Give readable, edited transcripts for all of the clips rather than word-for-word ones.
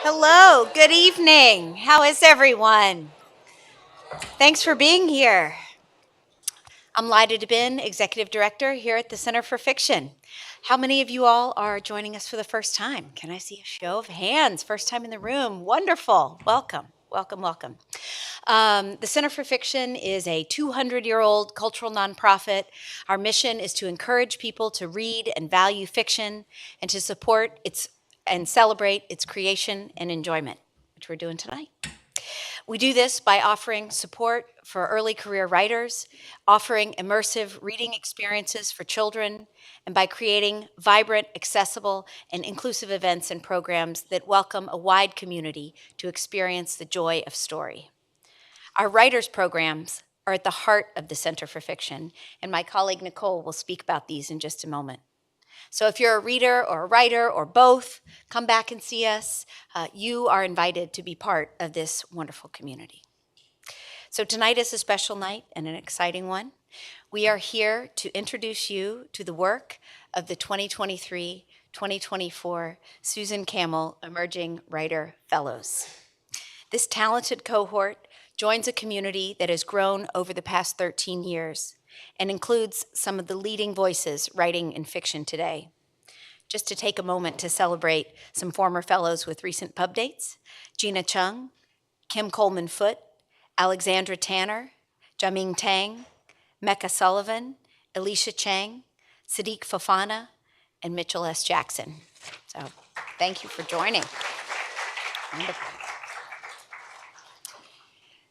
Hello, good evening. How is everyone? Thanks for being here. I'm Lida DeBin, Executive Director here at the Center for Fiction. How many of you all are joining us for the first time? Can I see a show of hands? First time in the room. Wonderful. Welcome, welcome, welcome. The Center for Fiction is a 200-year-old cultural nonprofit. Our mission is to encourage people to read and value fiction and to support its and celebrate its creation and enjoyment, which we're doing tonight. We do this by offering support for early career writers, offering immersive reading experiences for children, and by creating vibrant, accessible, and inclusive events and programs that welcome a wide community to experience the joy of story. Our writers' programs are at the heart of the Center for Fiction, and my colleague Nicole will speak about these in just a moment. So if you're a reader or a writer or both, come back and see us. You are invited to be part of this wonderful community. So tonight is a special night and an exciting one. We are here to introduce you to the work of the 2023-2024 Susan Kamil Emerging Writer Fellows. This talented cohort joins a community that has grown over the past 13 years and includes some of the leading voices writing in fiction today. Just to take a moment to celebrate some former fellows with recent pub dates: Gina Chung, Kim Coleman Foote, Alexandra Tanner, Jaming Tang, Mecca Sullivan, Alicia Chang, Sadiq Fofana, and Mitchell S. Jackson. So thank you for joining. Wonderful.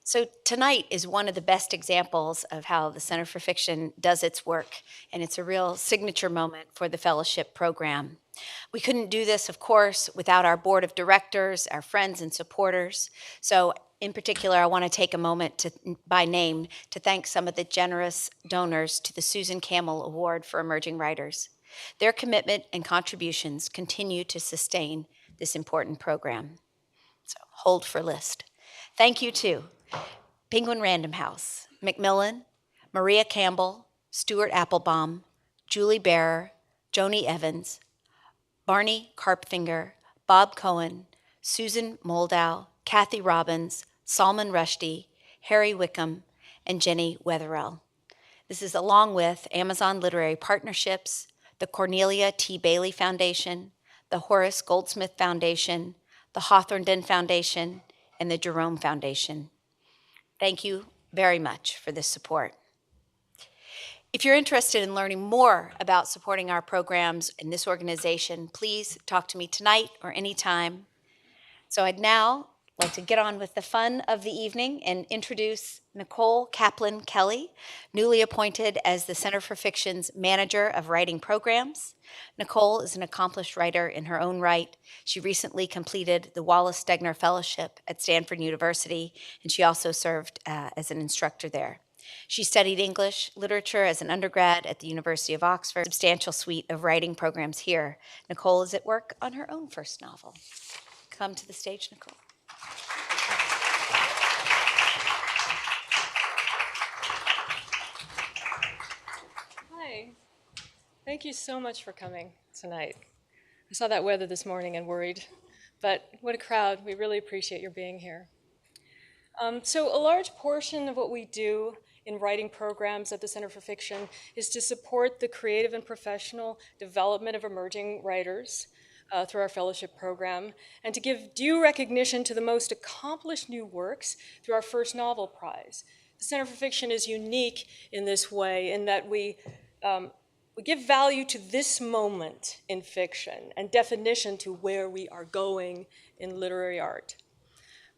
So tonight is one of the best examples of how the Center for Fiction does its work, and it's a real signature moment for the fellowship program. We couldn't do this, of course, without our board of directors, our friends and supporters. So in particular, I want to take a moment by name to thank some of the generous donors to the Susan Kamil Award for Emerging Writers. Their commitment and contributions continue to sustain this important program. So hold for list. Thank you to Penguin Random House, Macmillan, Maria Campbell, Stuart Applebaum, Julie Bearer, Joni Evans, Barney Karpfinger, Bob Cohen, Susan Moldow, Kathy Robbins, Salman Rushdie, Harry Wickham, and Jenny Wetherell. This is along with Amazon Literary Partnerships, the Cornelia T. Bailey Foundation, the Horace Goldsmith Foundation, the Hawthornden Foundation, and the Jerome Foundation. Thank you very much for this support. If you're interested in learning more about supporting our programs in this organization, please talk to me tonight or anytime. So I'd now like to get on with the fun of the evening and introduce Nicole Kaplan Kelly, newly appointed as the Center for Fiction's Manager of Writing Programs. Nicole is an accomplished writer in her own right. She recently completed the Wallace Stegner Fellowship at Stanford University, and she also served as an instructor there. She studied English literature as an undergrad at the University of Oxford. A substantial suite of writing programs here. Nicole is at work on her own first novel. Come to the stage, Nicole. Hi. Thank you so much for coming tonight. I saw that weather this morning and worried. But what a crowd. We really appreciate your being here. So a large portion of what we do in writing programs at the Center for Fiction is to support the creative and professional development of emerging writers through our fellowship program, and to give due recognition to the most accomplished new works through our first novel prize. The Center for Fiction is unique in this way in that we give value to this moment in fiction and definition to where we are going in literary art.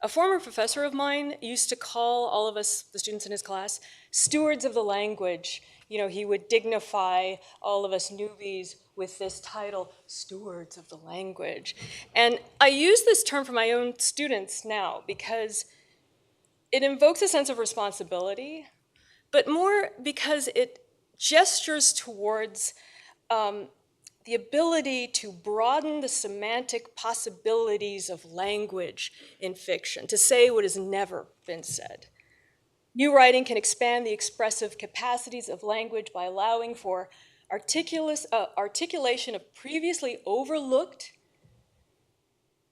A former professor of mine used to call all of us, the students in his class, stewards of the language. You know, he would dignify all of us newbies with this title, stewards of the language. And I use this term for my own students now because it invokes a sense of responsibility, but more because it gestures towards the ability to broaden the semantic possibilities of language in fiction, to say what has never been said. New writing can expand the expressive capacities of language by allowing for articulation of previously overlooked,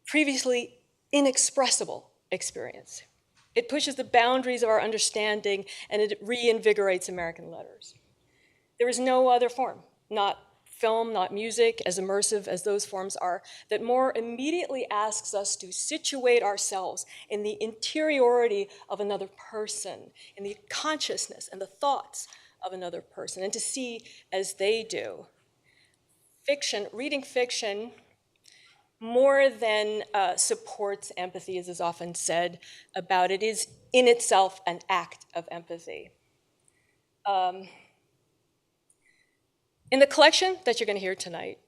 previously inexpressible experience. It pushes the boundaries of our understanding and it reinvigorates American letters. There is no other form, not film, not music, as immersive as those forms are, that more immediately asks us to situate ourselves in the interiority of another person, in the consciousness and the thoughts of another person, and to see as they do. Fiction, reading fiction, more than supports empathy, as is often said about it, is in itself an act of empathy. In the collection that you're going to hear tonight,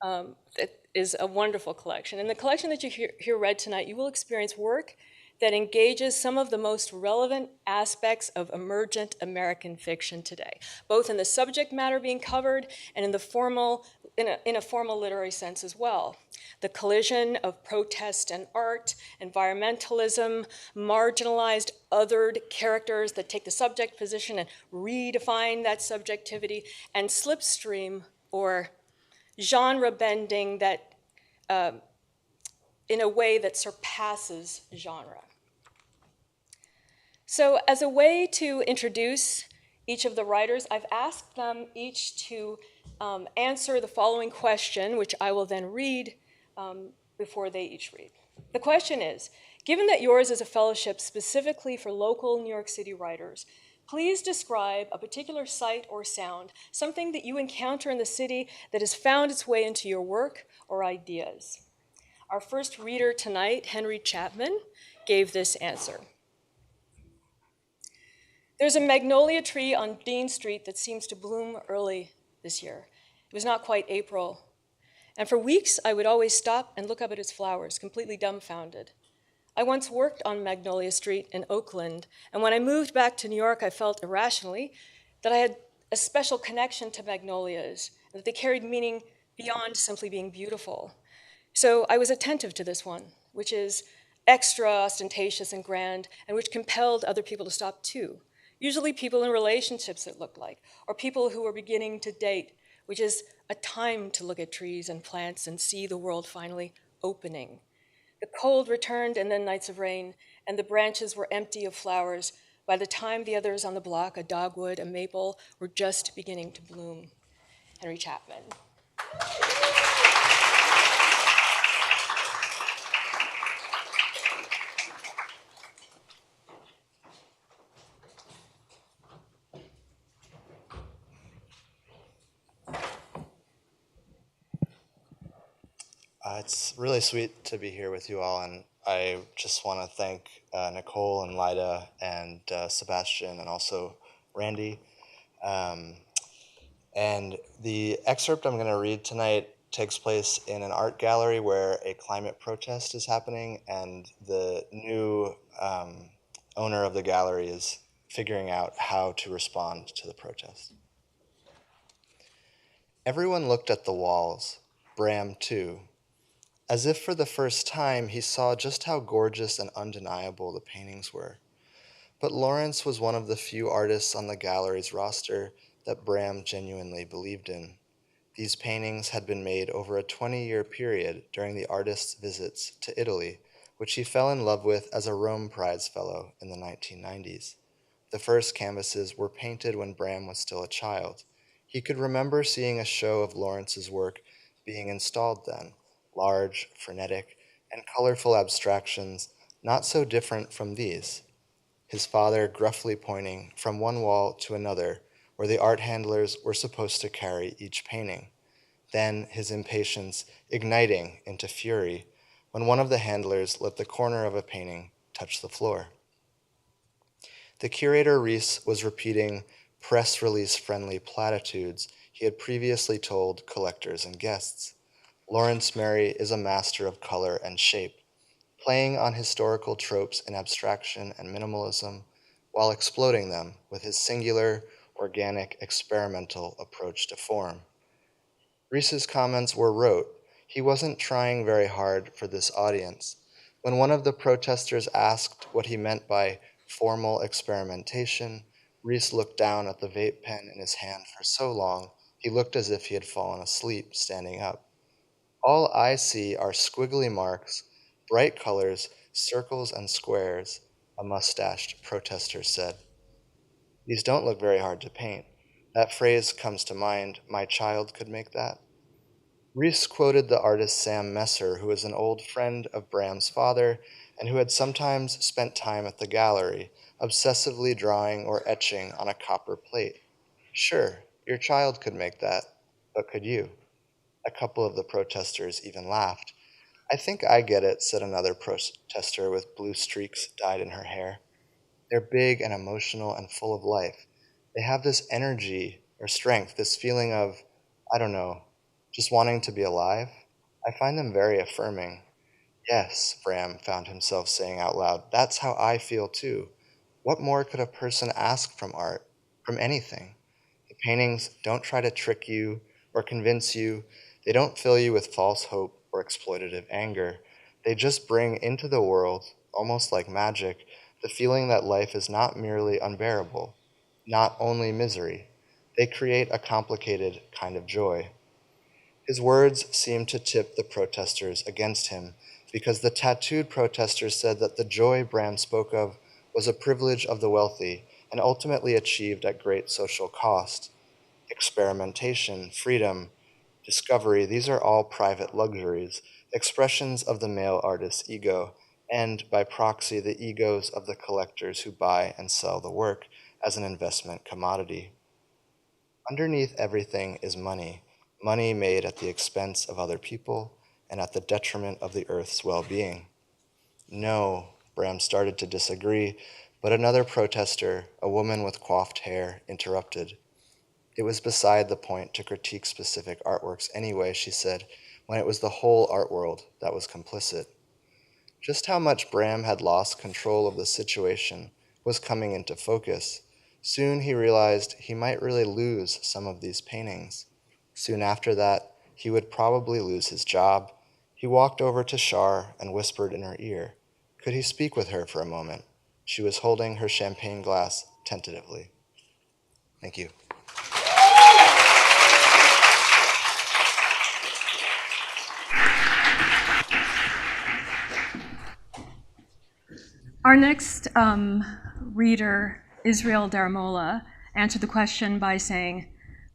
it is a wonderful collection. In the collection that you hear read tonight, you will experience work that engages some of the most relevant aspects of emergent American fiction today, both in the subject matter being covered and in a formal literary sense as well. The collision of protest and art, environmentalism, marginalized, othered characters that take the subject position and redefine that subjectivity, and slipstream or genre bending that in a way that surpasses genre. So as a way to introduce each of the writers, I've asked them each to answer the following question, which I will then read before they each read. The question is, given that yours is a fellowship specifically for local New York City writers, please describe a particular sight or sound, something that you encounter in the city that has found its way into your work or ideas. Our first reader tonight, Henry Chapman, gave this answer. There's a magnolia tree on Dean Street that seems to bloom early this year. It was not quite April. And for weeks, I would always stop and look up at its flowers, completely dumbfounded. I once worked on Magnolia Street in Oakland, and when I moved back to New York, I felt irrationally that I had a special connection to magnolias, and that they carried meaning beyond simply being beautiful. So I was attentive to this one, which is extra ostentatious and grand, and which compelled other people to stop too. Usually people in relationships, it looked like, or people who were beginning to date, which is a time to look at trees and plants and see the world finally opening. The cold returned and then nights of rain, and the branches were empty of flowers by the time the others on the block, a dogwood, a maple, were just beginning to bloom. Henry Chapman. It's really sweet to be here with you all, and I just want to thank Nicole and Lida and Sebastian and also Randy. And the excerpt I'm going to read tonight takes place in an art gallery where a climate protest is happening, and the new owner of the gallery is figuring out how to respond to the protest. Everyone looked at the walls, Bram too. As if for the first time, he saw just how gorgeous and undeniable the paintings were. But Lawrence was one of the few artists on the gallery's roster that Bram genuinely believed in. These paintings had been made over a 20-year period during the artist's visits to Italy, which he fell in love with as a Rome Prize Fellow in the 1990s. The first canvases were painted when Bram was still a child. He could remember seeing a show of Lawrence's work being installed then, large, frenetic, and colorful abstractions not so different from these, his father gruffly pointing from one wall to another where the art handlers were supposed to carry each painting, then his impatience igniting into fury when one of the handlers let the corner of a painting touch the floor. The curator Reese was repeating press release friendly platitudes he had previously told collectors and guests. Lawrence Mary is a master of color and shape, playing on historical tropes in abstraction and minimalism while exploding them with his singular, organic, experimental approach to form. Reese's comments were rote. He wasn't trying very hard for this audience. When one of the protesters asked what he meant by formal experimentation, Reese looked down at the vape pen in his hand for so long he looked as if he had fallen asleep standing up. All I see are squiggly marks, bright colors, circles and squares, a mustached protester said. These don't look very hard to paint. That phrase comes to mind, my child could make that. Reese quoted the artist Sam Messer, who was an old friend of Bram's father and who had sometimes spent time at the gallery, obsessively drawing or etching on a copper plate. Sure, your child could make that, but could you? A couple of the protesters even laughed. I think I get it, said another protester with blue streaks dyed in her hair. They're big and emotional and full of life. They have this energy or strength, this feeling of, I don't know, just wanting to be alive. I find them very affirming. Yes, Bram found himself saying out loud, that's how I feel too. What more could a person ask from art, from anything? The paintings don't try to trick you or convince you. They don't fill you with false hope or exploitative anger. They just bring into the world, almost like magic, the feeling that life is not merely unbearable, not only misery. They create a complicated kind of joy. His words seemed to tip the protesters against him because the tattooed protesters said that the joy Bram spoke of was a privilege of the wealthy and ultimately achieved at great social cost. Experimentation, freedom, discovery, these are all private luxuries, expressions of the male artist's ego, and by proxy, the egos of the collectors who buy and sell the work as an investment commodity. Underneath everything is money, money made at the expense of other people and at the detriment of the earth's well-being. No, Bram started to disagree, but another protester, a woman with coiffed hair, interrupted. It was beside the point to critique specific artworks anyway, she said, when it was the whole art world that was complicit. Just how much Bram had lost control of the situation was coming into focus. Soon he realized he might really lose some of these paintings. Soon after that, he would probably lose his job. He walked over to Shar and whispered in her ear. Could he speak with her for a moment? She was holding her champagne glass tentatively. Thank you. Our next reader, Israel Daramola, answered the question by saying,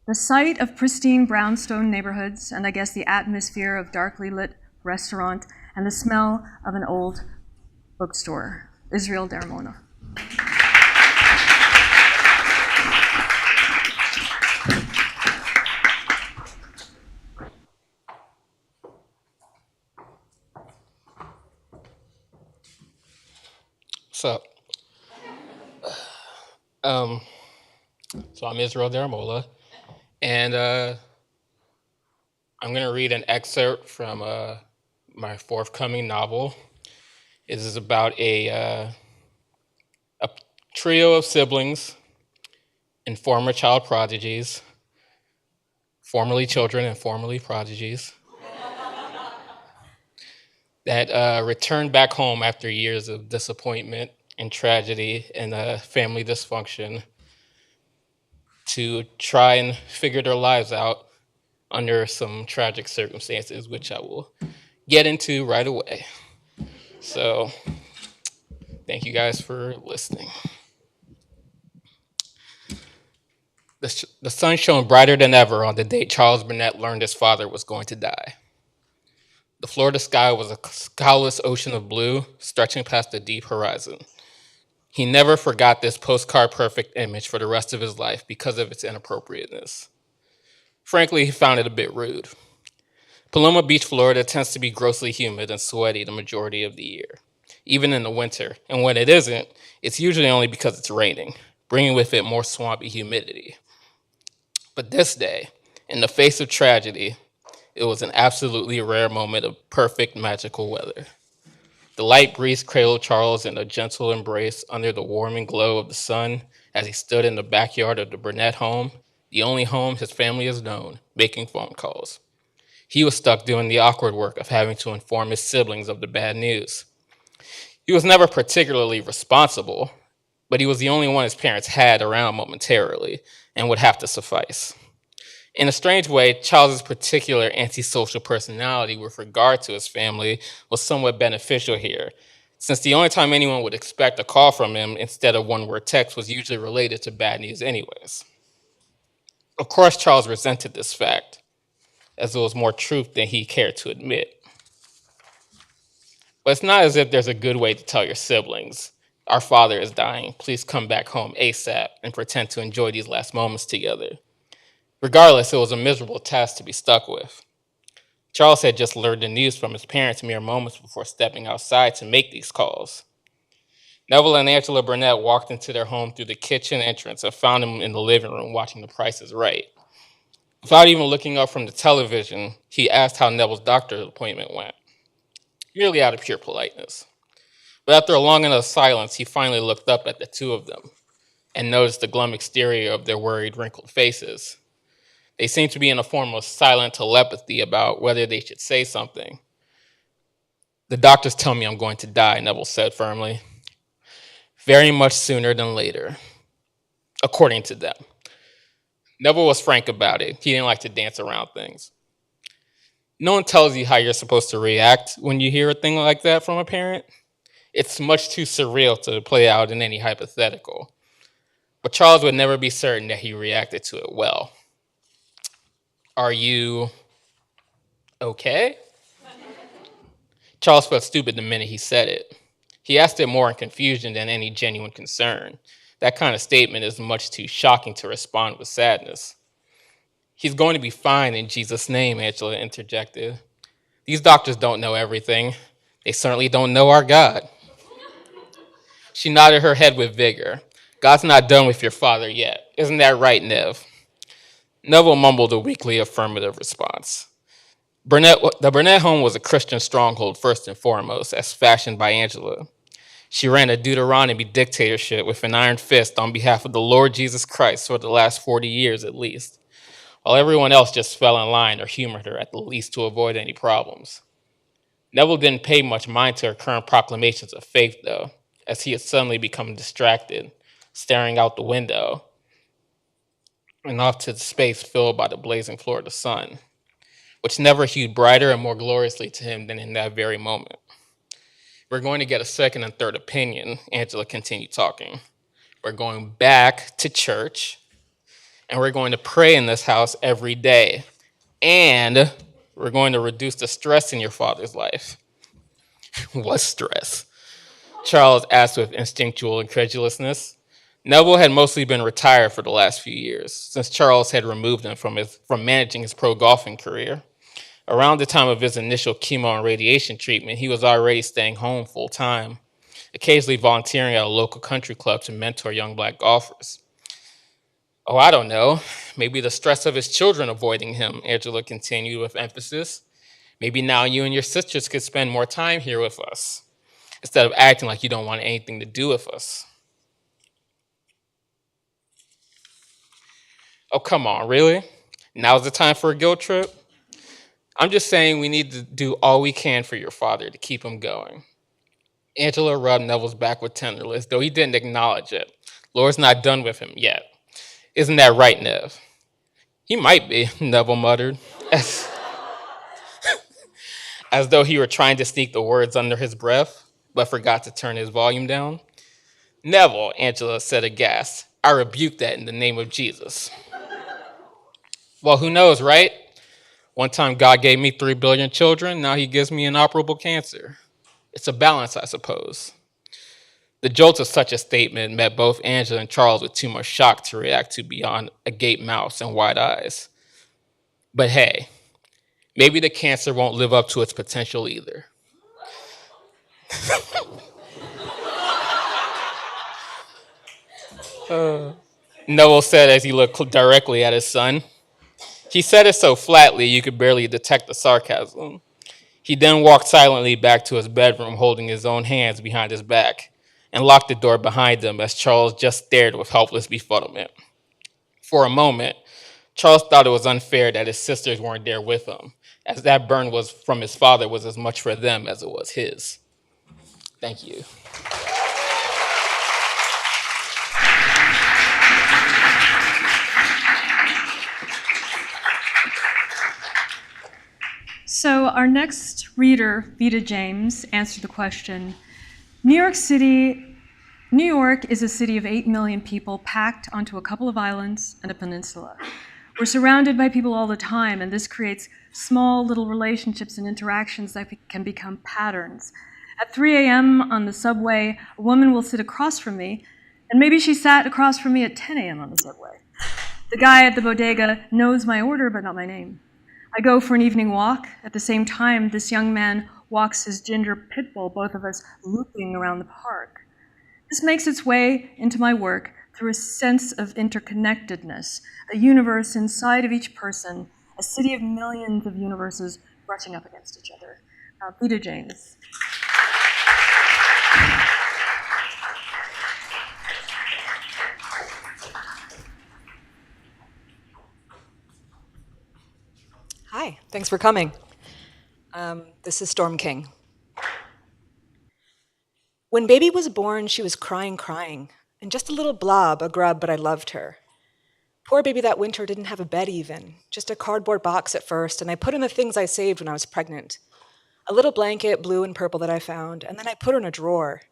the sight of pristine brownstone neighborhoods, and I guess the atmosphere of darkly lit restaurant, and the smell of an old bookstore. Israel Daramola. So, um, so I'm Israel Daramola, and I'm going to read an excerpt from my forthcoming novel. It is about a trio of siblings and former child prodigies, formerly children and formerly prodigies, that returned back home after years of disappointment and tragedy and family dysfunction to try and figure their lives out under some tragic circumstances, which I will get into right away. So, thank you guys for listening. The sun shone brighter than ever on the day Charles Burnett learned his father was going to die. The Florida sky was a cloudless ocean of blue, stretching past the deep horizon. He never forgot this postcard perfect image for the rest of his life because of its inappropriateness. Frankly, he found it a bit rude. Paloma Beach, Florida tends to be grossly humid and sweaty the majority of the year, even in the winter, and when it isn't, it's usually only because it's raining, bringing with it more swampy humidity. But this day, in the face of tragedy, it was an absolutely rare moment of perfect magical weather. The light breeze cradled Charles in a gentle embrace under the warming glow of the sun as he stood in the backyard of the Burnett home, the only home his family has known, making phone calls. He was stuck doing the awkward work of having to inform his siblings of the bad news. He was never particularly responsible, but he was the only one his parents had around momentarily and would have to suffice. In a strange way, Charles's particular antisocial personality with regard to his family was somewhat beneficial here, since the only time anyone would expect a call from him instead of one-word text was usually related to bad news anyways. Of course, Charles resented this fact, as it was more truth than he cared to admit. But it's not as if there's a good way to tell your siblings, "Our father is dying, please come back home ASAP," and pretend to enjoy these last moments together. Regardless, it was a miserable task to be stuck with. Charles had just learned the news from his parents mere moments before stepping outside to make these calls. Neville and Angela Burnett walked into their home through the kitchen entrance and found him in the living room watching The Price is Right. Without even looking up from the television, he asked how Neville's doctor's appointment went, merely out of pure politeness. But after a long enough silence, he finally looked up at the two of them and noticed the glum exterior of their worried, wrinkled faces. They seemed to be in a form of silent telepathy about whether they should say something. "The doctors tell me I'm going to die," Neville said firmly. "Very much sooner than later," according to them. Neville was frank about it. He didn't like to dance around things. No one tells you how you're supposed to react when you hear a thing like that from a parent. It's much too surreal to play out in any hypothetical. But Charles would never be certain that he reacted to it well. "Are you okay?" Charles felt stupid the minute he said it. He asked it more in confusion than any genuine concern. That kind of statement is much too shocking to respond with sadness. "He's going to be fine in Jesus' name," Angela interjected. "These doctors don't know everything. They certainly don't know our God." She nodded her head with vigor. "God's not done with your father yet. Isn't that right, Nev?" Neville mumbled a weakly affirmative response. The Burnett home was a Christian stronghold first and foremost, as fashioned by Angela. She ran a Deuteronomy dictatorship with an iron fist on behalf of the Lord Jesus Christ for the last 40 years at least, while everyone else just fell in line or humored her at the least to avoid any problems. Neville didn't pay much mind to her current proclamations of faith, though, as he had suddenly become distracted, staring out the window and off to the space filled by the blazing Florida sun, which never hued brighter and more gloriously to him than in that very moment. "We're going to get a second and third opinion," Angela continued talking. "We're going back to church, and we're going to pray in this house every day. And we're going to reduce the stress in your father's life." "What stress?" Charles asked with instinctual incredulousness. Neville had mostly been retired for the last few years, since Charles had removed him from managing his pro golfing career. Around the time of his initial chemo and radiation treatment, he was already staying home full time, occasionally volunteering at a local country club to mentor young black golfers. "Oh, I don't know. Maybe the stress of his children avoiding him," Angela continued with emphasis. "Maybe now you and your sisters could spend more time here with us, instead of acting like you don't want anything to do with us." "Oh, come on, really? Now's the time for a guilt trip?" "I'm just saying we need to do all we can for your father to keep him going." Angela rubbed Neville's back with tenderness, though he didn't acknowledge it. "Lord's not done with him yet. Isn't that right, Nev?" "He might be," Neville muttered. as, as though he were trying to sneak the words under his breath, but forgot to turn his volume down. Neville, Angela said aghast. I rebuke that in the name of Jesus. Well, who knows, right? One time God gave me 3 billion children, now he gives me inoperable cancer. It's a balance, I suppose. The jolt of such a statement met both Angela and Charles with too much shock to react to beyond a gaped mouth and wide eyes. But hey, maybe the cancer won't live up to its potential either. Noel said as he looked directly at his son. He said it so flatly you could barely detect the sarcasm. He then walked silently back to his bedroom, holding his own hands behind his back, and locked the door behind him as Charles just stared with helpless befuddlement. For a moment, Charles thought it was unfair that his sisters weren't there with him, as that burn was from his father was as much for them as it was his. Thank you. So our next reader, Vida James, answered the question, New York is a city of 8 million people packed onto a couple of islands and a peninsula. We're surrounded by people all the time, and this creates small little relationships and interactions that can become patterns. At 3 a.m. on the subway, a woman will sit across from me, and maybe she sat across from me at 10 a.m. on the subway. The guy at the bodega knows my order, but not my name. I go for an evening walk. At the same time, this young man walks his ginger pit bull, both of us looping around the park. This makes its way into my work through a sense of interconnectedness, a universe inside of each person, a city of millions of universes brushing up against each other. Vida James. Hi, thanks for coming. This is Storm King. When baby was born, she was crying, and just a little blob, a grub, but I loved her. Poor baby that winter didn't have a bed even, just a cardboard box at first, and I put in the things I saved when I was pregnant. A little blanket, blue and purple, that I found, and then I put her in a drawer.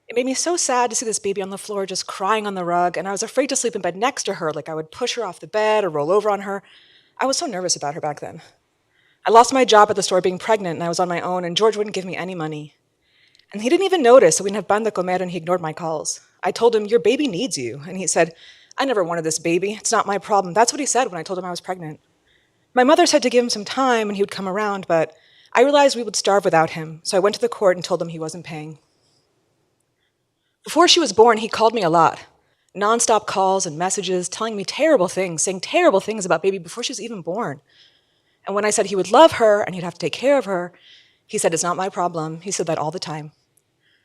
It made me so sad to see this baby on the floor just crying on the rug, and I was afraid to sleep in bed next to her, like I would push her off the bed or roll over on her. I was so nervous about her back then. I lost my job at the store being pregnant, and I was on my own, and George wouldn't give me any money. And he didn't even notice, so we didn't have pan de comer, and he ignored my calls. I told him, your baby needs you. And he said, I never wanted this baby. It's not my problem. That's what he said when I told him I was pregnant. My mother said to give him some time, and he would come around, but I realized we would starve without him, so I went to the court and told him he wasn't paying. Before she was born, he called me a lot. Nonstop calls and messages, telling me terrible things, saying terrible things about baby before she was even born. And when I said he would love her and he'd have to take care of her, he said, it's not my problem. He said that all the time.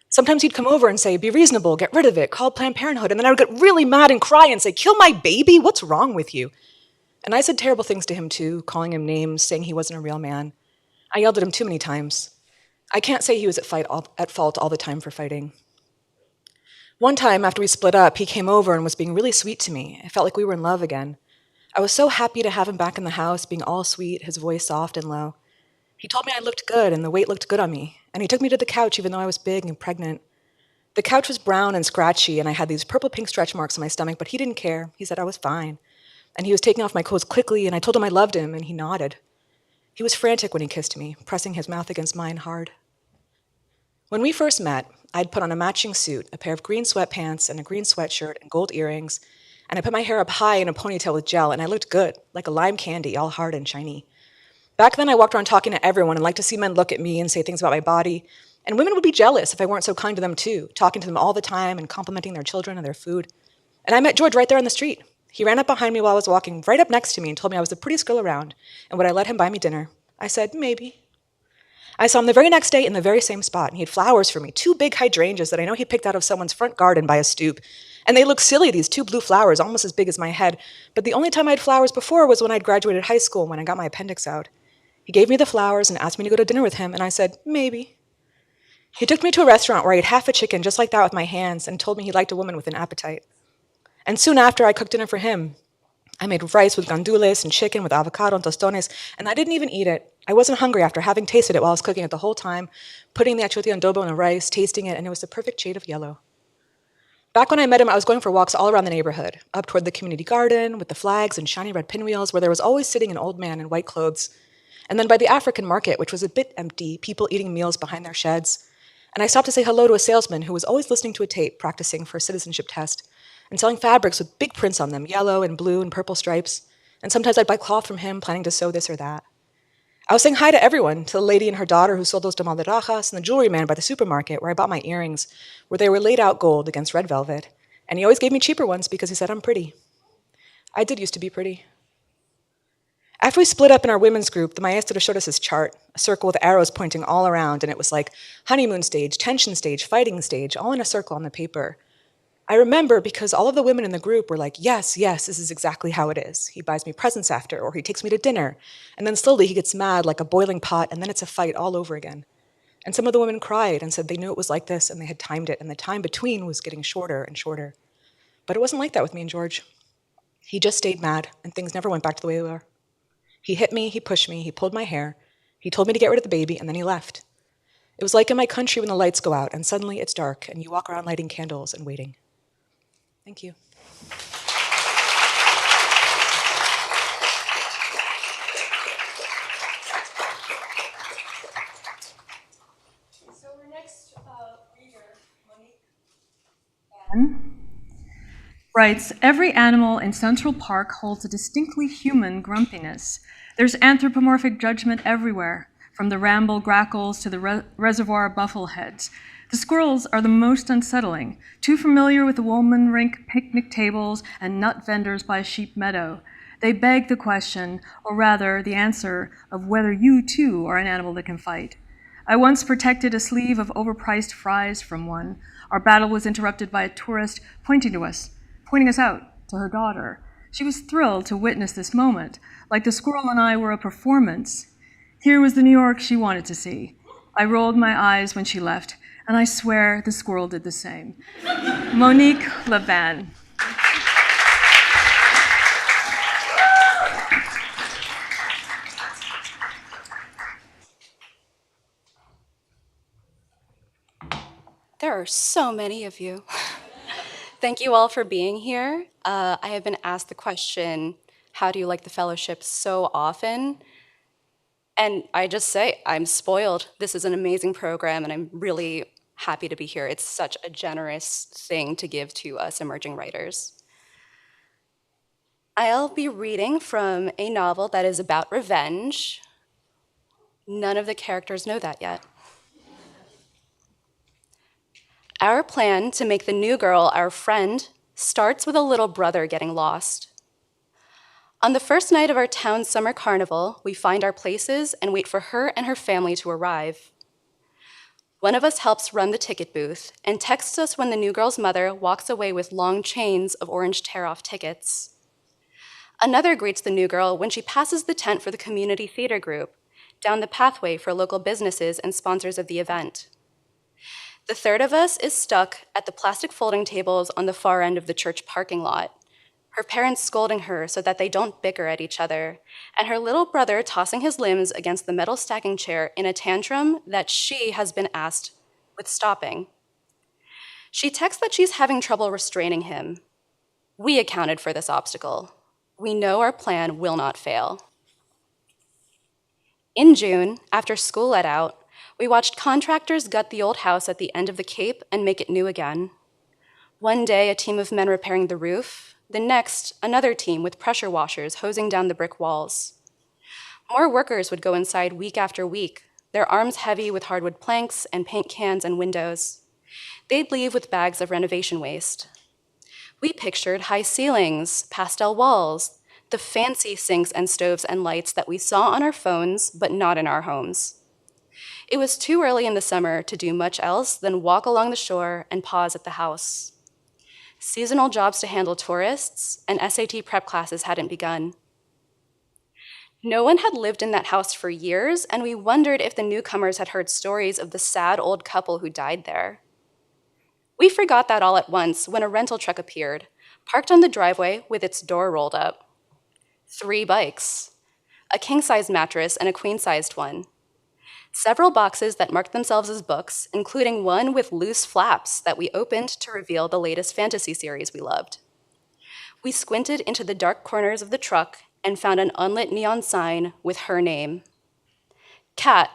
Sometimes he'd come over and say, be reasonable, get rid of it, call Planned Parenthood. And then I would get really mad and cry and say, kill my baby? What's wrong with you? And I said terrible things to him too, calling him names, saying he wasn't a real man. I yelled at him too many times. I can't say he was at fault all the time for fighting. One time after we split up, he came over and was being really sweet to me. I felt like we were in love again. I was so happy to have him back in the house, being all sweet, his voice soft and low. He told me I looked good and the weight looked good on me, and he took me to the couch even though I was big and pregnant. The couch was brown and scratchy, and I had these purple-pink stretch marks on my stomach, but he didn't care. He said I was fine. And he was taking off my clothes quickly, and I told him I loved him, and he nodded. He was frantic when he kissed me, pressing his mouth against mine hard. When we first met, I'd put on a matching suit, a pair of green sweatpants and a green sweatshirt and gold earrings, and I put my hair up high in a ponytail with gel, and I looked good, like a lime candy, all hard and shiny. Back then, I walked around talking to everyone and liked to see men look at me and say things about my body, and women would be jealous if I weren't so kind to them too, talking to them all the time and complimenting their children and their food. And I met George right there on the street. He ran up behind me while I was walking, right up next to me, and told me I was the prettiest girl around, and would I let him buy me dinner? I said, maybe. I saw him the very next day in the very same spot, and he had flowers for me, 2 big hydrangeas that I know he picked out of someone's front garden by a stoop. And they looked silly, these 2 blue flowers, almost as big as my head. But the only time I had flowers before was when I'd graduated high school, when I got my appendix out. He gave me the flowers and asked me to go to dinner with him, and I said, maybe. He took me to a restaurant where I ate half a chicken just like that with my hands and told me he liked a woman with an appetite. And soon after, I cooked dinner for him. I made rice with gandules and chicken with avocado and tostones, and I didn't even eat it. I wasn't hungry after having tasted it while I was cooking it the whole time, putting the achiote adobo in the rice, tasting it, and it was the perfect shade of yellow. Back when I met him, I was going for walks all around the neighborhood, up toward the community garden with the flags and shiny red pinwheels, where there was always sitting an old man in white clothes, and then by the African market, which was a bit empty, people eating meals behind their sheds. And I stopped to say hello to a salesman who was always listening to a tape, practicing for a citizenship test, and selling fabrics with big prints on them, yellow and blue and purple stripes. And sometimes I'd buy cloth from him, planning to sew this or that. I was saying hi to everyone, to the lady and her daughter who sold those tamalerajas, and the jewelry man by the supermarket where I bought my earrings, where they were laid out gold against red velvet. And he always gave me cheaper ones because he said I'm pretty. I did used to be pretty. After we split up in our women's group, the maestra showed us this chart, a circle with arrows pointing all around, and it was like honeymoon stage, tension stage, fighting stage, all in a circle on the paper. I remember because all of the women in the group were like, yes, this is exactly how it is. He buys me presents after, or he takes me to dinner. And then slowly he gets mad like a boiling pot, and then it's a fight all over again. And some of the women cried and said they knew it was like this, and they had timed it, and the time between was getting shorter and shorter. But it wasn't like that with me and George. He just stayed mad, and things never went back to the way they were. He hit me, he pushed me, he pulled my hair, he told me to get rid of the baby, and then he left. It was like in my country when the lights go out, and suddenly it's dark, and you walk around lighting candles and waiting. Thank you. So our next reader, Monique, writes, every animal in Central Park holds a distinctly human grumpiness. There's anthropomorphic judgment everywhere, from the ramble grackles to the reservoir buffleheads. The squirrels are the most unsettling, too familiar with the Woolman Rink picnic tables and nut vendors by Sheep Meadow. They beg the question, or rather the answer, of whether you too are an animal that can fight. I once protected a sleeve of overpriced fries from one. Our battle was interrupted by a tourist pointing us out to her daughter. She was thrilled to witness this moment, like the squirrel and I were a performance. Here was the New York she wanted to see. I rolled my eyes when she left, and I swear the squirrel did the same. Monique Laban. There are so many of you. Thank you all for being here. I have been asked the question, how do you like the fellowship, so often? And I just say, I'm spoiled. This is an amazing program, and I'm really happy to be here. It's such a generous thing to give to us emerging writers. I'll be reading from a novel that is about revenge. None of the characters know that yet. Our plan to make the new girl our friend starts with a little brother getting lost. On the first night of our town's summer carnival, we find our places and wait for her and her family to arrive. One of us helps run the ticket booth and texts us when the new girl's mother walks away with long chains of orange tear-off tickets. Another greets the new girl when she passes the tent for the community theater group, down the pathway for local businesses and sponsors of the event. The third of us is stuck at the plastic folding tables on the far end of the church parking lot, her parents scolding her so that they don't bicker at each other, and her little brother tossing his limbs against the metal stacking chair in a tantrum that she has been asked with stopping. She texts that she's having trouble restraining him. We accounted for this obstacle. We know our plan will not fail. In June, after school let out, we watched contractors gut the old house at the end of the Cape and make it new again. One day, a team of men repairing the roof. The next, another team with pressure washers hosing down the brick walls. More workers would go inside week after week, their arms heavy with hardwood planks and paint cans and windows. They'd leave with bags of renovation waste. We pictured high ceilings, pastel walls, the fancy sinks and stoves and lights that we saw on our phones, but not in our homes. It was too early in the summer to do much else than walk along the shore and pause at the house. Seasonal jobs to handle tourists and SAT prep classes hadn't begun. No one had lived in that house for years, and we wondered if the newcomers had heard stories of the sad old couple who died there. We forgot that all at once when a rental truck appeared, parked on the driveway with its door rolled up. 3 bikes, a king-sized mattress and a queen-sized one, several boxes that marked themselves as books, including one with loose flaps that we opened to reveal the latest fantasy series we loved. We squinted into the dark corners of the truck and found an unlit neon sign with her name, Kat,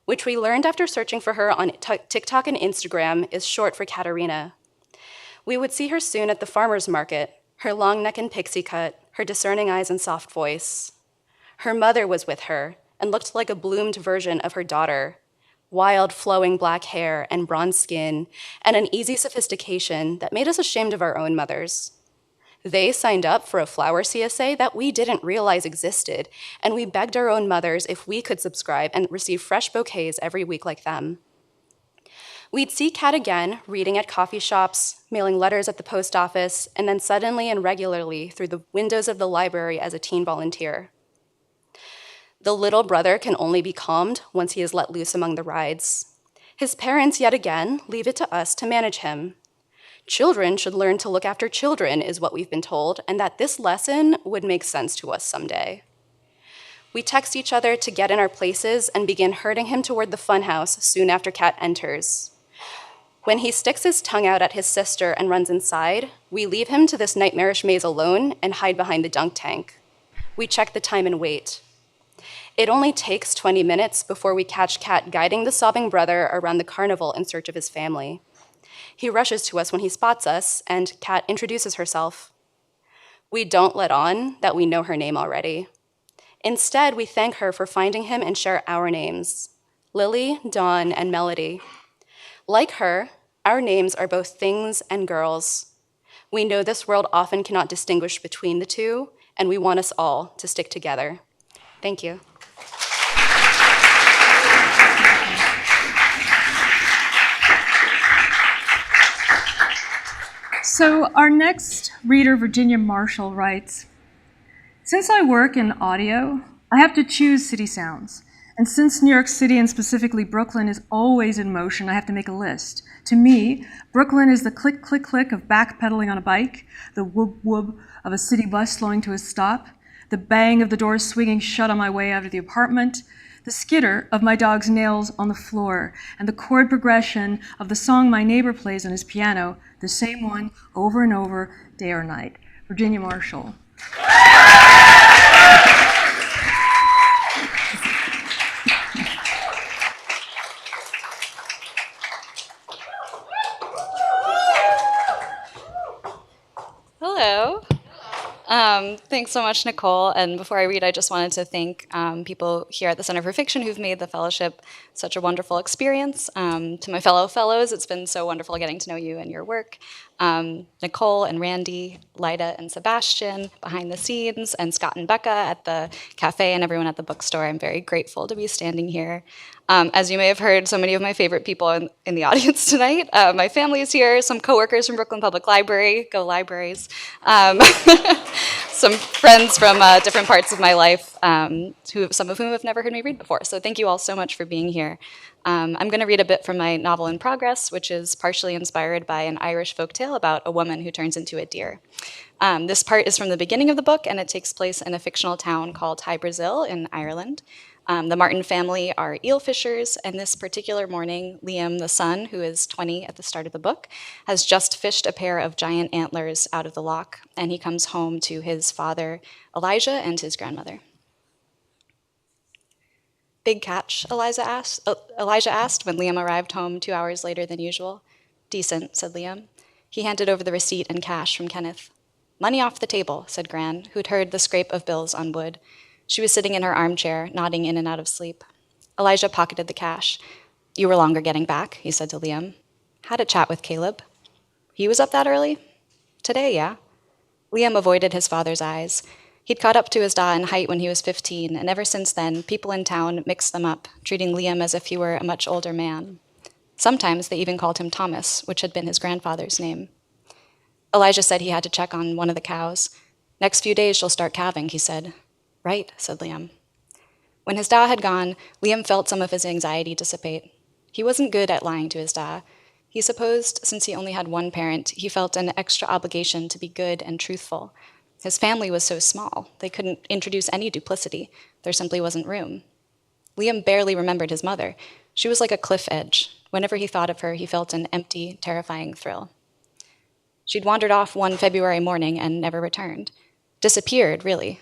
which we learned after searching for her on TikTok and Instagram is short for Katarina. We would see her soon at the farmer's market, her long neck and pixie cut, her discerning eyes and soft voice. Her mother was with her and looked like a bloomed version of her daughter, wild flowing black hair and bronze skin, and an easy sophistication that made us ashamed of our own mothers. They signed up for a flower CSA that we didn't realize existed, and we begged our own mothers if we could subscribe and receive fresh bouquets every week like them. We'd see Kat again, reading at coffee shops, mailing letters at the post office, and then suddenly and regularly through the windows of the library as a teen volunteer. The little brother can only be calmed once he is let loose among the rides. His parents, yet again, leave it to us to manage him. Children should learn to look after children, is what we've been told, and that this lesson would make sense to us someday. We text each other to get in our places and begin herding him toward the funhouse soon after Kat enters. When he sticks his tongue out at his sister and runs inside, we leave him to this nightmarish maze alone and hide behind the dunk tank. We check the time and wait. It only takes 20 minutes before we catch Kat guiding the sobbing brother around the carnival in search of his family. He rushes to us when he spots us, and Kat introduces herself. We don't let on that we know her name already. Instead, we thank her for finding him and share our names, Lily, Dawn, and Melody. Like her, our names are both things and girls. We know this world often cannot distinguish between the two, and we want us all to stick together. Thank you. So our next reader, Virginia Marshall, writes, since I work in audio, I have to choose city sounds. And since New York City, and specifically Brooklyn, is always in motion, I have to make a list. To me, Brooklyn is the click, click, click of backpedaling on a bike, the whoop, whoop of a city bus slowing to a stop, the bang of the doors swinging shut on my way out of the apartment, the skitter of my dog's nails on the floor, and the chord progression of the song my neighbor plays on his piano, the same one over and over, day or night. Virginia Marshall. Hello. Thanks so much, Nicole. And before I read, I just wanted to thank people here at the Center for Fiction who've made the fellowship such a wonderful experience. To my fellow fellows, it's been so wonderful getting to know you and your work. Nicole and Randy, Lyda and Sebastian behind the scenes, and Scott and Becca at the cafe, and everyone at the bookstore. I'm very grateful to be standing here. As you may have heard, so many of my favorite people in the audience tonight. My family is here, some coworkers from Brooklyn Public Library, go Libraries, some friends from different parts of my life, some of whom have never heard me read before. So thank you all so much for being here. I'm going to read a bit from my novel in progress, which is partially inspired by an Irish folktale about a woman who turns into a deer. This part is from the beginning of the book, and it takes place in a fictional town called High Brazil in Ireland. The Martin family are eel fishers, and this particular morning, Liam, the son, who is 20 at the start of the book, has just fished a pair of giant antlers out of the loch, and he comes home to his father, Elijah, and his grandmother. Big catch, Elijah asked when Liam arrived home 2 hours later than usual. Decent, said Liam. He handed over the receipt and cash from Kenneth. Money off the table, said Gran, who'd heard the scrape of bills on wood. She was sitting in her armchair, nodding in and out of sleep. Elijah pocketed the cash. You were longer getting back, he said to Liam. Had a chat with Caleb. He was up that early? Today, yeah. Liam avoided his father's eyes. He'd caught up to his dad in height when he was 15, and ever since then, people in town mixed them up, treating Liam as if he were a much older man. Sometimes they even called him Thomas, which had been his grandfather's name. Elijah said he had to check on one of the cows. Next few days she'll start calving, he said. Right, said Liam. When his dad had gone, Liam felt some of his anxiety dissipate. He wasn't good at lying to his dad. He supposed, since he only had one parent, he felt an extra obligation to be good and truthful. His family was so small, they couldn't introduce any duplicity. There simply wasn't room. Liam barely remembered his mother. She was like a cliff edge. Whenever he thought of her, he felt an empty, terrifying thrill. She'd wandered off one February morning and never returned. Disappeared, really.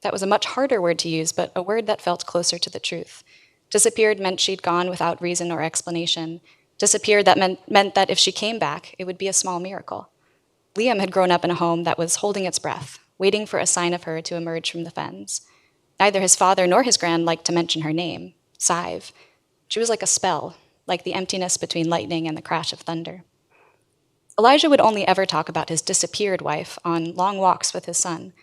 That was a much harder word to use, but a word that felt closer to the truth. Disappeared meant she'd gone without reason or explanation. Disappeared that meant that if she came back, it would be a small miracle. Liam had grown up in a home that was holding its breath, waiting for a sign of her to emerge from the fens. Neither his father nor his gran liked to mention her name, Sive. She was like a spell, like the emptiness between lightning and the crash of thunder. Elijah would only ever talk about his disappeared wife on long walks with his son.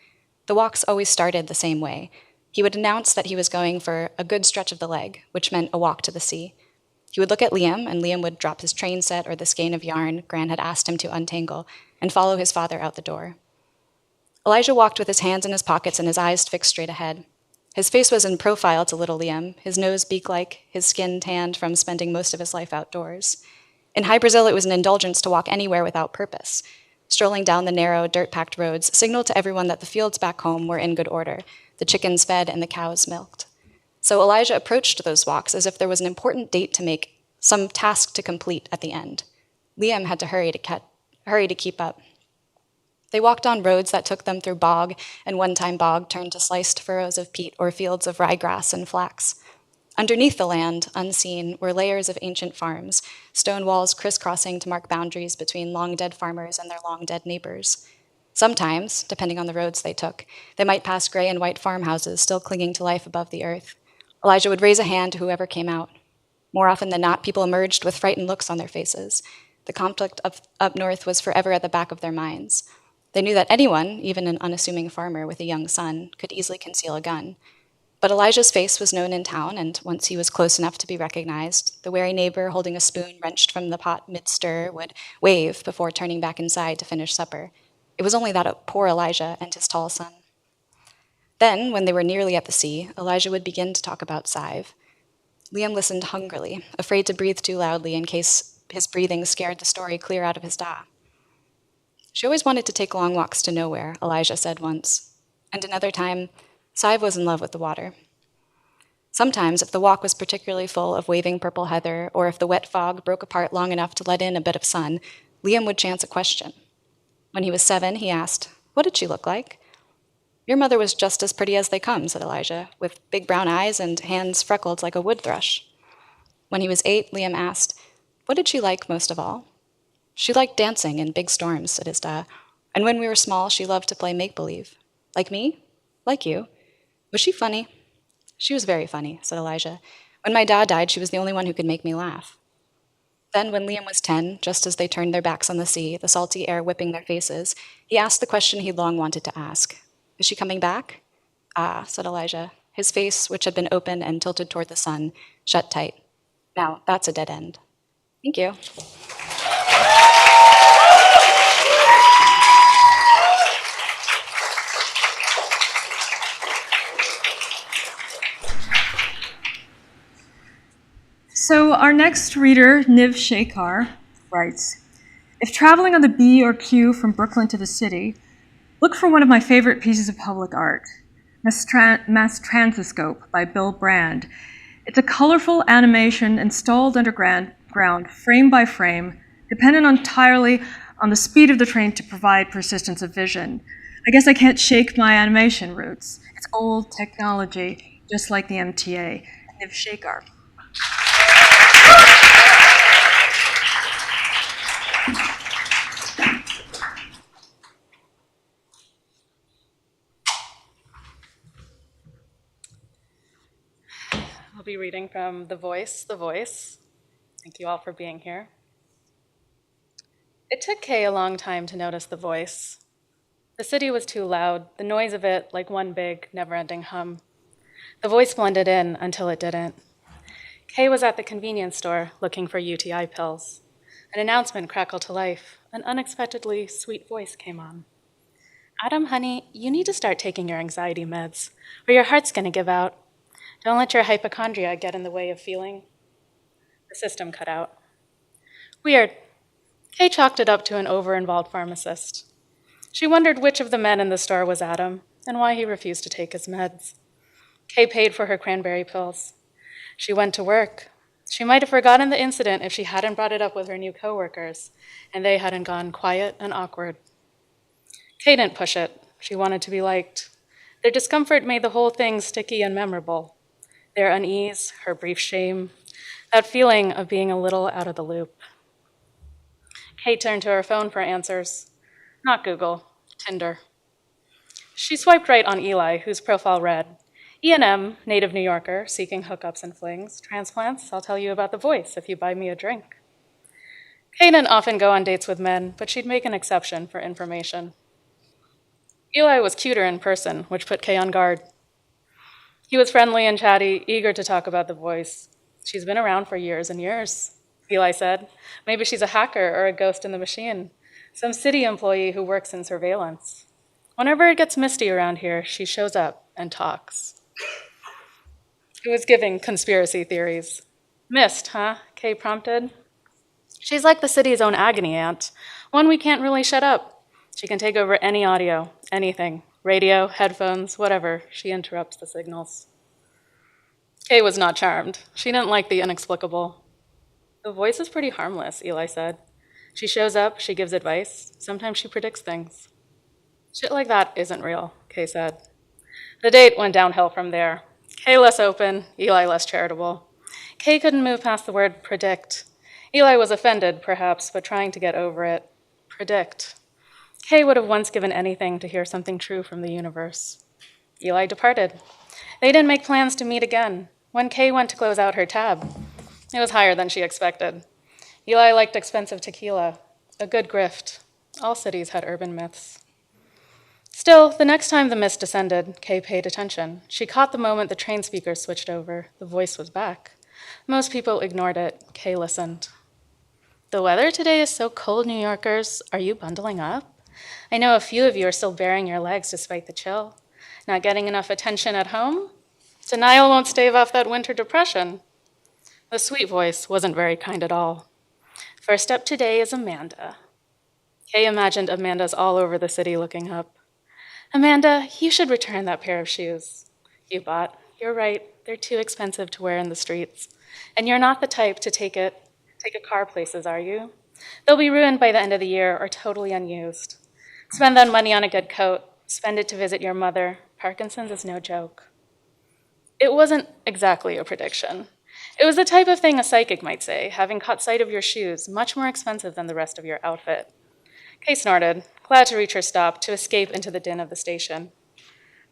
The walks always started the same way. He would announce that he was going for a good stretch of the leg, which meant a walk to the sea. He would look at Liam, and Liam would drop his train set or the skein of yarn Gran had asked him to untangle and follow his father out the door. Elijah walked with his hands in his pockets and his eyes fixed straight ahead. His face was in profile to little Liam, his nose beak-like, his skin tanned from spending most of his life outdoors. In High Brazil, it was an indulgence to walk anywhere without purpose. Strolling down the narrow, dirt-packed roads signaled to everyone that the fields back home were in good order, the chickens fed and the cows milked. So Elijah approached those walks as if there was an important date to make, some task to complete at the end. Liam had to hurry to keep up. They walked on roads that took them through bog, and one-time bog turned to sliced furrows of peat or fields of ryegrass and flax. Underneath the land, unseen, were layers of ancient farms, stone walls crisscrossing to mark boundaries between long-dead farmers and their long-dead neighbors. Sometimes, depending on the roads they took, they might pass gray and white farmhouses still clinging to life above the earth. Elijah would raise a hand to whoever came out. More often than not, people emerged with frightened looks on their faces. The conflict up north was forever at the back of their minds. They knew that anyone, even an unassuming farmer with a young son, could easily conceal a gun. But Elijah's face was known in town, and once he was close enough to be recognized, the wary neighbor holding a spoon wrenched from the pot mid-stir would wave before turning back inside to finish supper. It was only that poor Elijah and his tall son. Then, when they were nearly at the sea, Elijah would begin to talk about Sive. Liam listened hungrily, afraid to breathe too loudly in case his breathing scared the story clear out of his da. She always wanted to take long walks to nowhere, Elijah said once. And another time, Sive was in love with the water. Sometimes, if the walk was particularly full of waving purple heather, or if the wet fog broke apart long enough to let in a bit of sun, Liam would chance a question. When he was 7, he asked, "What did she look like?" "Your mother was just as pretty as they come," said Elijah, "with big brown eyes and hands freckled like a wood thrush." When he was 8, Liam asked, "What did she like most of all?" "She liked dancing in big storms," said his dad. "And when we were small, she loved to play make-believe." "Like me? Like you? Was she funny?" "She was very funny," said Elijah. "When my dad died, she was the only one who could make me laugh." Then, when Liam was 10, just as they turned their backs on the sea, the salty air whipping their faces, he asked the question he'd long wanted to ask. "Is she coming back?" "Ah," said Elijah. His face, which had been open and tilted toward the sun, shut tight. "Now, that's a dead end." "Thank you." So our next reader, Niv Sekar, writes, "If traveling on the B or Q from Brooklyn to the city, look for one of my favorite pieces of public art, Mass Transiscope by Bill Brand. It's a colorful animation installed underground, frame by frame, dependent entirely on the speed of the train to provide persistence of vision. I guess I can't shake my animation roots. It's old technology, just like the MTA. Niv Sekar." I'll be reading from The Voice, The Voice. Thank you all for being here. It took Kay a long time to notice the voice. The city was too loud, the noise of it like one big, never-ending hum. The voice blended in until it didn't. Kay was at the convenience store looking for UTI pills. An announcement crackled to life. An unexpectedly sweet voice came on. "Adam, honey, you need to start taking your anxiety meds, or your heart's gonna give out. Don't let your hypochondria get in the way of feeling." The system cut out. Weird. Kay chalked it up to an over-involved pharmacist. She wondered which of the men in the store was Adam and why he refused to take his meds. Kay paid for her cranberry pills. She went to work. She might have forgotten the incident if she hadn't brought it up with her new coworkers, and they hadn't gone quiet and awkward. Kay didn't push it. She wanted to be liked. Their discomfort made the whole thing sticky and memorable. Their unease, her brief shame, that feeling of being a little out of the loop. Kay turned to her phone for answers. Not Google, Tinder. She swiped right on Eli, whose profile read, E&M, native New Yorker, seeking hookups and flings. Transplants, I'll tell you about the voice if you buy me a drink. Kay didn't often go on dates with men, but she'd make an exception for information. Eli was cuter in person, which put Kay on guard. He was friendly and chatty, eager to talk about the voice. She's been around for years and years, Eli said. Maybe she's a hacker or a ghost in the machine, some city employee who works in surveillance. Whenever it gets misty around here, she shows up and talks. It was giving conspiracy theories. Mist, huh? Kay prompted. She's like the city's own agony aunt, one we can't really shut up. She can take over any audio, anything, radio, headphones, whatever. She interrupts the signals. Kay was not charmed. She didn't like the inexplicable. The voice is pretty harmless, Eli said. She shows up, she gives advice. Sometimes she predicts things. Shit like that isn't real, Kay said. The date went downhill from there. Kay less open, Eli less charitable. Kay couldn't move past the word predict. Eli was offended, perhaps, but trying to get over it. Predict. Kay would have once given anything to hear something true from the universe. Eli departed. They didn't make plans to meet again. When Kay went to close out her tab, it was higher than she expected. Eli liked expensive tequila, a good grift. All cities had urban myths. Still, the next time the mist descended, Kay paid attention. She caught the moment the train speaker switched over. The voice was back. Most people ignored it. Kay listened. The weather today is so cold, New Yorkers. Are you bundling up? I know a few of you are still baring your legs despite the chill. Not getting enough attention at home? Denial won't stave off that winter depression. The sweet voice wasn't very kind at all. First up today is Amanda. Kay imagined Amanda's all over the city looking up. Amanda, you should return that pair of shoes you bought. You're right, they're too expensive to wear in the streets. And you're not the type to take a car places, are you? They'll be ruined by the end of the year or totally unused. Spend that money on a good coat. Spend it to visit your mother. Parkinson's is no joke. It wasn't exactly a prediction. It was the type of thing a psychic might say, having caught sight of your shoes, much more expensive than the rest of your outfit. Kay snorted, glad to reach her stop, to escape into the din of the station.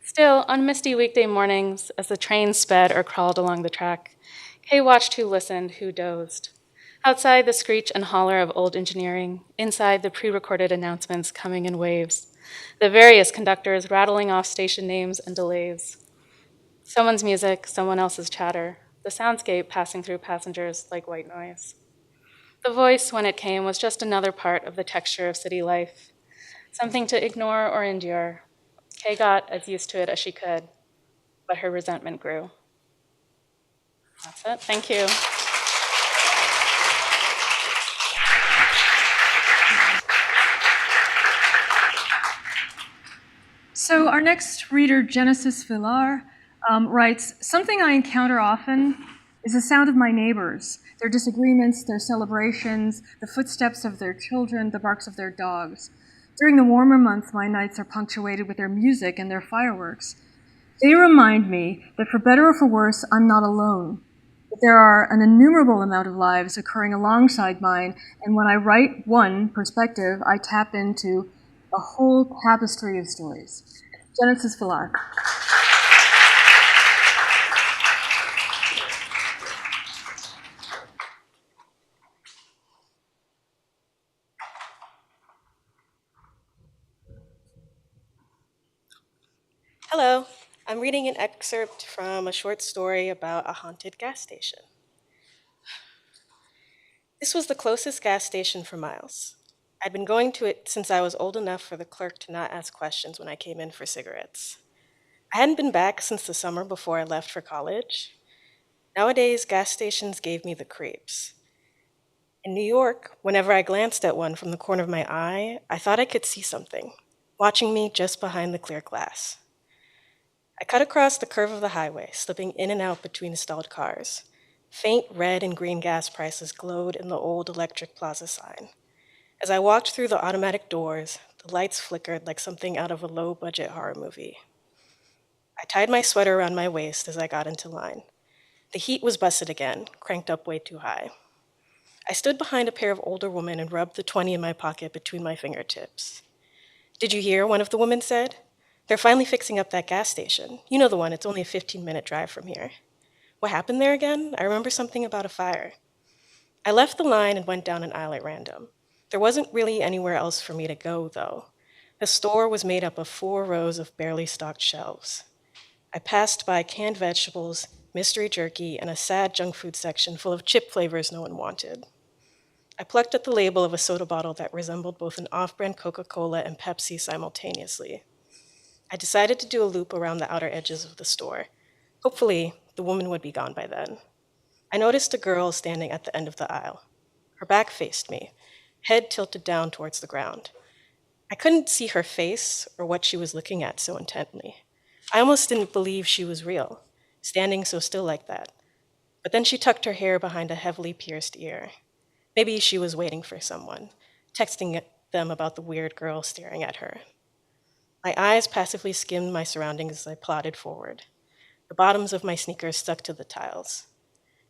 Still, on misty weekday mornings, as the train sped or crawled along the track, Kay watched who listened, who dozed. Outside, the screech and holler of old engineering. Inside, the pre-recorded announcements coming in waves. The various conductors rattling off station names and delays. Someone's music, someone else's chatter. The soundscape passing through passengers like white noise. The voice, when it came, was just another part of the texture of city life. Something to ignore or endure. Kay got as used to it as she could, but her resentment grew. That's it. Thank you. So our next reader, Genesis Villar, writes, something I encounter often is the sound of my neighbors, their disagreements, their celebrations, the footsteps of their children, the barks of their dogs. During the warmer months, my nights are punctuated with their music and their fireworks. They remind me that for better or for worse, I'm not alone, that there are an innumerable amount of lives occurring alongside mine, and when I write one perspective, I tap into a whole tapestry of stories. Genesis Villar. Hello, I'm reading an excerpt from a short story about a haunted gas station. This was the closest gas station for miles. I'd been going to it since I was old enough for the clerk to not ask questions when I came in for cigarettes. I hadn't been back since the summer before I left for college. Nowadays, gas stations gave me the creeps. In New York, whenever I glanced at one from the corner of my eye, I thought I could see something. watching me just behind the clear glass. I cut across the curve of the highway, slipping in and out between stalled cars. Faint red and green gas prices glowed in the old electric plaza sign. As I walked through the automatic doors, the lights flickered like something out of a low-budget horror movie. I tied my sweater around my waist as I got into line. The heat was busted again, cranked up way too high. I stood behind a pair of older women and rubbed the 20 in my pocket between my fingertips. "Did you hear?" one of the women said. "They're finally fixing up that gas station. You know the one, it's only a 15-minute drive from here." "What happened there again?" "I remember something about a fire." I left the line and went down an aisle at random. There wasn't really anywhere else for me to go, though. The store was made up of 4 rows of barely stocked shelves. I passed by canned vegetables, mystery jerky, and a sad junk food section full of chip flavors no one wanted. I plucked at the label of a soda bottle that resembled both an off-brand Coca-Cola and Pepsi simultaneously. I decided to do a loop around the outer edges of the store. Hopefully, the woman would be gone by then. I noticed a girl standing at the end of the aisle. Her back faced me, head tilted down towards the ground. I couldn't see her face or what she was looking at so intently. I almost didn't believe she was real, standing so still like that. But then she tucked her hair behind a heavily pierced ear. Maybe she was waiting for someone, texting them about the weird girl staring at her. My eyes passively skimmed my surroundings as I plodded forward. The bottoms of my sneakers stuck to the tiles.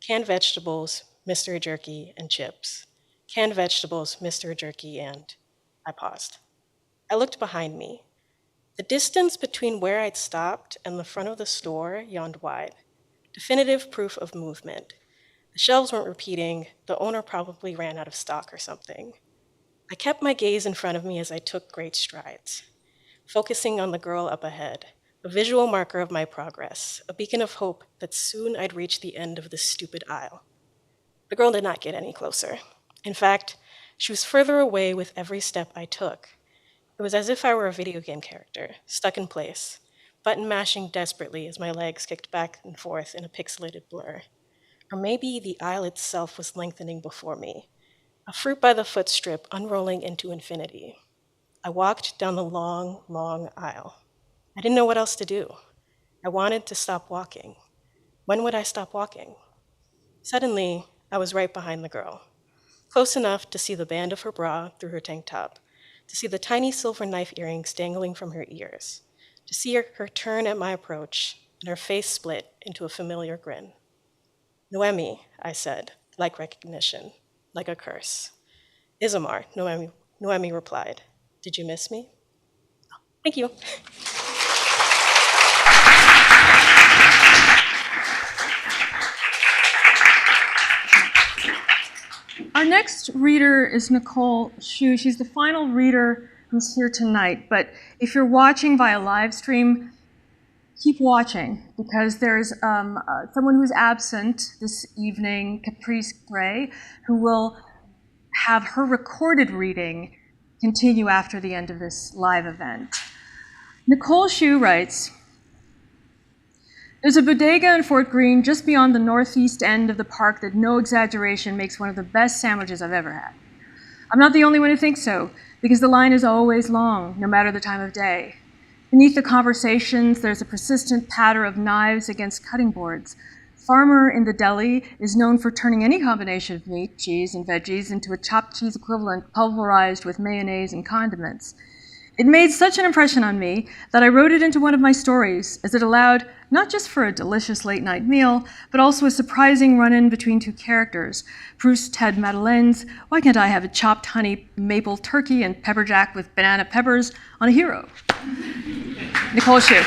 Canned vegetables, mystery jerky, and chips. Canned vegetables, mystery jerky, and... I paused. I looked behind me. The distance between where I'd stopped and the front of the store yawned wide. Definitive proof of movement. The shelves weren't repeating. The owner probably ran out of stock or something. I kept my gaze in front of me as I took great strides, focusing on the girl up ahead, a visual marker of my progress, a beacon of hope that soon I'd reach the end of this stupid aisle. The girl did not get any closer. In fact, she was further away with every step I took. It was as if I were a video game character, stuck in place, button mashing desperately as my legs kicked back and forth in a pixelated blur. Or maybe the aisle itself was lengthening before me, a fruit by the foot strip unrolling into infinity. I walked down the long, long aisle. I didn't know what else to do. I wanted to stop walking. When would I stop walking? Suddenly, I was right behind the girl, close enough to see the band of her bra through her tank top, to see the tiny silver knife earrings dangling from her ears, to see her turn at my approach and her face split into a familiar grin. "Noemi," I said, like recognition, like a curse. "Isamar," Noemi replied. "Did you miss me?" "Oh, thank you." Our next reader is Nicole Shu. She's the final reader who's here tonight. But if you're watching via live stream, keep watching, because there's someone who's absent this evening, Caprice Gray, who will have her recorded reading continue after the end of this live event. Nicole Shu writes, "There's a bodega in Fort Greene just beyond the northeast end of the park that, no exaggeration, makes one of the best sandwiches I've ever had. I'm not the only one who thinks so, because the line is always long, no matter the time of day. Beneath the conversations, there's a persistent patter of knives against cutting boards. Farmer in the deli is known for turning any combination of meat, cheese, and veggies into a chopped cheese equivalent pulverized with mayonnaise and condiments. It made such an impression on me that I wrote it into one of my stories, as it allowed not just for a delicious late-night meal, but also a surprising run-in between 2 characters. Proust had Madeleine's "Why can't I have a chopped honey maple turkey and pepper jack with banana peppers" on a hero. Nicole Shu.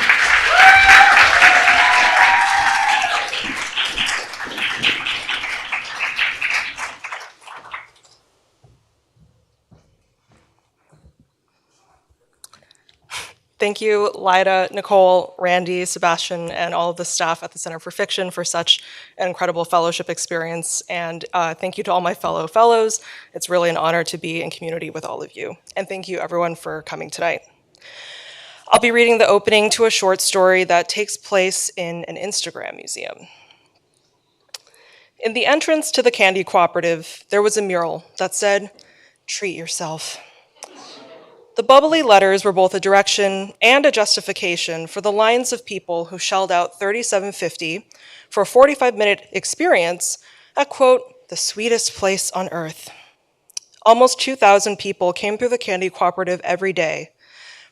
Thank you, Lida, Nicole, Randy, Sebastian, and all of the staff at the Center for Fiction for such an incredible fellowship experience. And thank you to all my fellow fellows. It's really an honor to be in community with all of you. And thank you, everyone, for coming tonight. I'll be reading the opening to a short story that takes place in an Instagram museum. In the entrance to the Candy Cooperative, there was a mural that said, "Treat yourself." The The bubbly letters were both a direction and a justification for the lines of people who shelled out $37.50 for a 45-minute experience at, quote, the sweetest place on earth. Almost 2,000 people came through the Candy Cooperative every day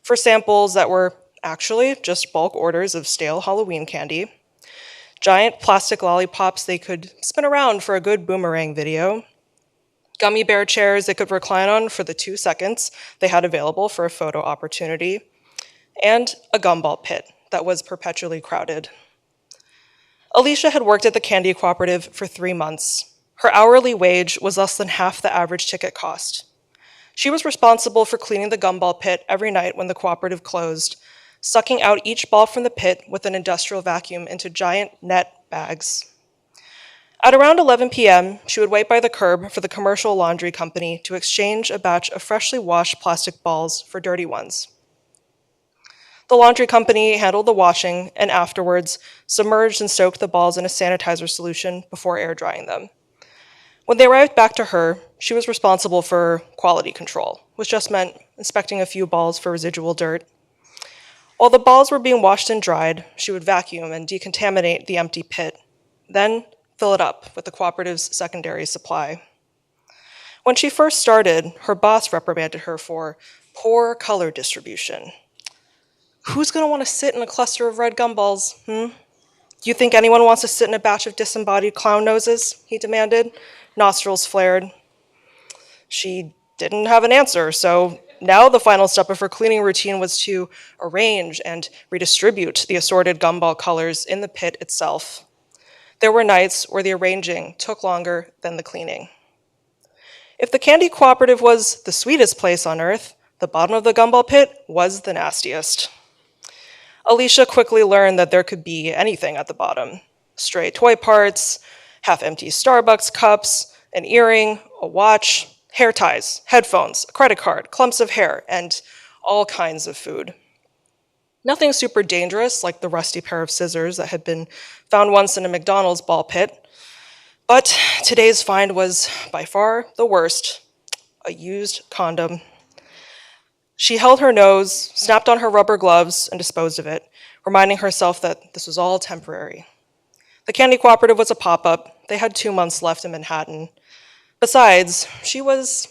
for samples that were actually just bulk orders of stale Halloween candy, giant plastic lollipops they could spin around for a good boomerang video, gummy bear chairs they could recline on for the 2 seconds they had available for a photo opportunity, and a gumball pit that was perpetually crowded. Alicia had worked at the Candy Cooperative for 3 months. Her hourly wage was less than half the average ticket cost. She was responsible for cleaning the gumball pit every night when the cooperative closed, sucking out each ball from the pit with an industrial vacuum into giant net bags. At around 11 p.m., she would wait by the curb for the commercial laundry company to exchange a batch of freshly washed plastic balls for dirty ones. The laundry company handled the washing and afterwards submerged and soaked the balls in a sanitizer solution before air drying them. When they arrived back to her, she was responsible for quality control, which just meant inspecting a few balls for residual dirt. While the balls were being washed and dried, she would vacuum and decontaminate the empty pit, then fill it up with the cooperative's secondary supply. When she first started, her boss reprimanded her for poor color distribution. Who's going to want to sit in a cluster of red gumballs, Do you think anyone wants to sit in a batch of disembodied clown noses? He demanded, nostrils flared. She didn't have an answer, so now the final step of her cleaning routine was to arrange and redistribute the assorted gumball colors in the pit itself. There were nights where the arranging took longer than the cleaning. If the Candy Cooperative was the sweetest place on earth, the bottom of the gumball pit was the nastiest. Alicia quickly learned that there could be anything at the bottom. Stray toy parts, half-empty Starbucks cups, an earring, a watch, hair ties, headphones, a credit card, clumps of hair, and all kinds of food. Nothing super dangerous, like the rusty pair of scissors that had been found once in a McDonald's ball pit. But today's find was by far the worst, a used condom. She held her nose, snapped on her rubber gloves, and disposed of it, reminding herself that this was all temporary. The Candy Cooperative was a pop-up. They had 2 months left in Manhattan. Besides, she was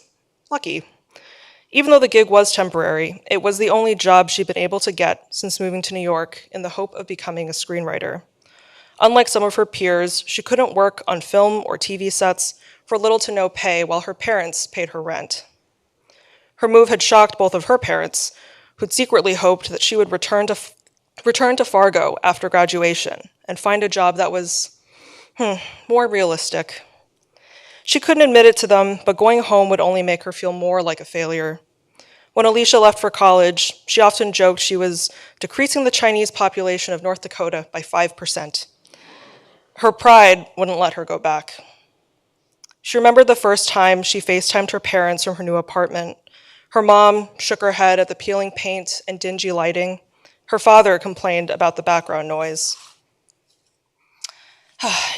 lucky. Even though the gig was temporary, it was the only job she'd been able to get since moving to New York in the hope of becoming a screenwriter. Unlike some of her peers, she couldn't work on film or TV sets for little to no pay while her parents paid her rent. Her move had shocked both of her parents, who'd secretly hoped that she would return to Fargo after graduation and find a job that was, more realistic. She couldn't admit it to them, but going home would only make her feel more like a failure. When Alicia left for college, she often joked she was decreasing the Chinese population of North Dakota by 5%. Her pride wouldn't let her go back. She remembered the first time she FaceTimed her parents from her new apartment. Her mom shook her head at the peeling paint and dingy lighting. Her father complained about the background noise.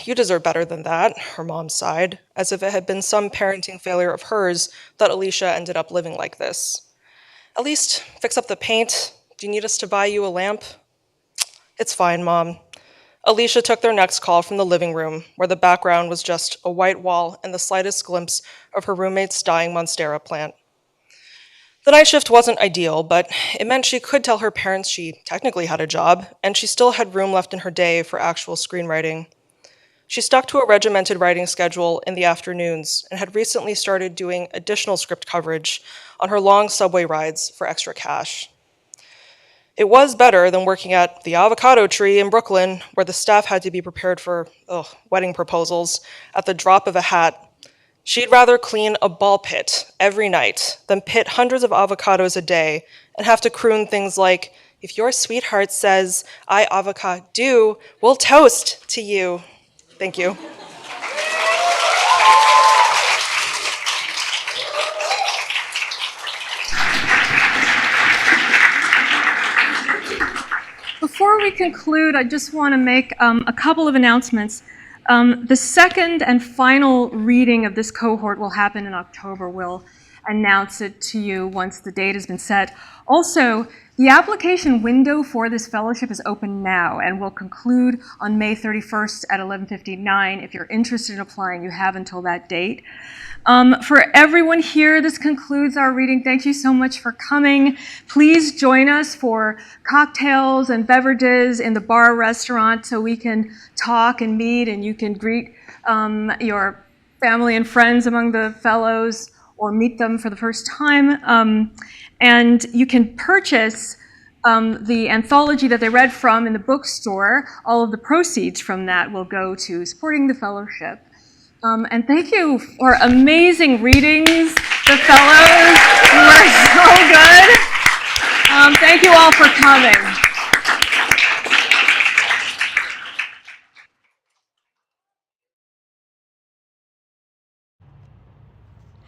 You deserve better than that, her mom sighed, as if it had been some parenting failure of hers that Alicia ended up living like this. At least fix up the paint. Do you need us to buy you a lamp? It's fine, Mom. Alicia took their next call from the living room, where the background was just a white wall and the slightest glimpse of her roommate's dying Monstera plant. The night shift wasn't ideal, but it meant she could tell her parents she technically had a job, and she still had room left in her day for actual screenwriting. She stuck to a regimented writing schedule in the afternoons and had recently started doing additional script coverage on her long subway rides for extra cash. It was better than working at the Avocado Tree in Brooklyn, where the staff had to be prepared for wedding proposals at the drop of a hat. She'd rather clean a ball pit every night than pit hundreds of avocados a day and have to croon things like, "If your sweetheart says, I avocado do, we'll toast to you." Thank you. Before we conclude, I just want to make a couple of announcements. The second and final reading of this cohort will happen in October. We'll announce it to you once the date has been set. Also, the application window for this fellowship is open now and will conclude on May 31st at 11:59. If you're interested in applying, you have until that date. For everyone here, this concludes our reading. Thank you so much for coming. Please join us for cocktails and beverages in the bar restaurant so we can talk and meet, and you can greet your family and friends among the fellows or meet them for the first time. And you can purchase the anthology that they read from in the bookstore. All of the proceeds from that will go to supporting the fellowship. And thank you for amazing readings, the fellows. You were so good. Thank you all for coming.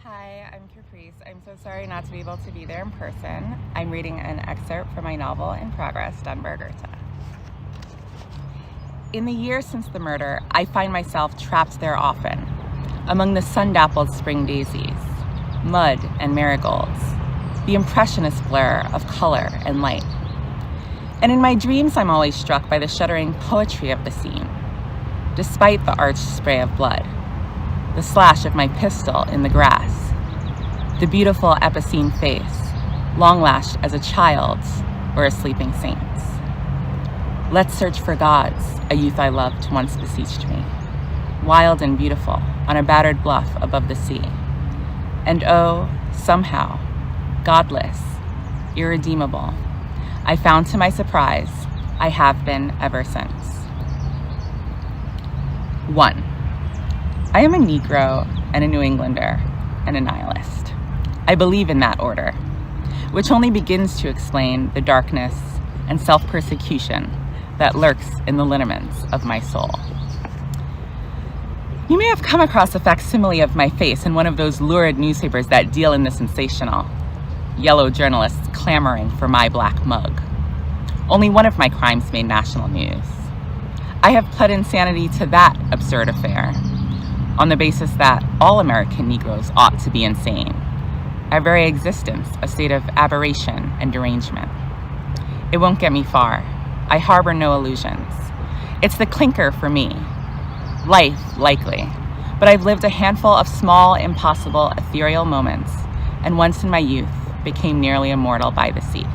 Hi, I'm Caprice. I'm so sorry not to be able to be there in person. I'm reading an excerpt from my novel In Progress, done by Goethe. In the years since the murder, I find myself trapped there often, among the sun-dappled spring daisies, mud and marigolds, the impressionist blur of color and light. And in my dreams, I'm always struck by the shuddering poetry of the scene, despite the arched spray of blood, the slash of my pistol in the grass, the beautiful epicene face, long-lashed as a child's or a sleeping saint's. Let's search for gods, a youth I loved once beseeched me, wild and beautiful, on a battered bluff above the sea. And oh, somehow, godless, irredeemable, I found to my surprise, I have been ever since. 1. I am a Negro and a New Englander and a nihilist. I believe in that order, which only begins to explain the darkness and self-persecution that lurks in the lineaments of my soul. You may have come across a facsimile of my face in one of those lurid newspapers that deal in the sensational. Yellow journalists clamoring for my black mug. Only one of my crimes made national news. I have pled insanity to that absurd affair, on the basis that all American Negroes ought to be insane, our very existence a state of aberration and derangement. It won't get me far. I harbor no illusions. It's the clinker for me. Life, likely, but I've lived a handful of small, impossible, ethereal moments, and once in my youth became nearly immortal by the sea.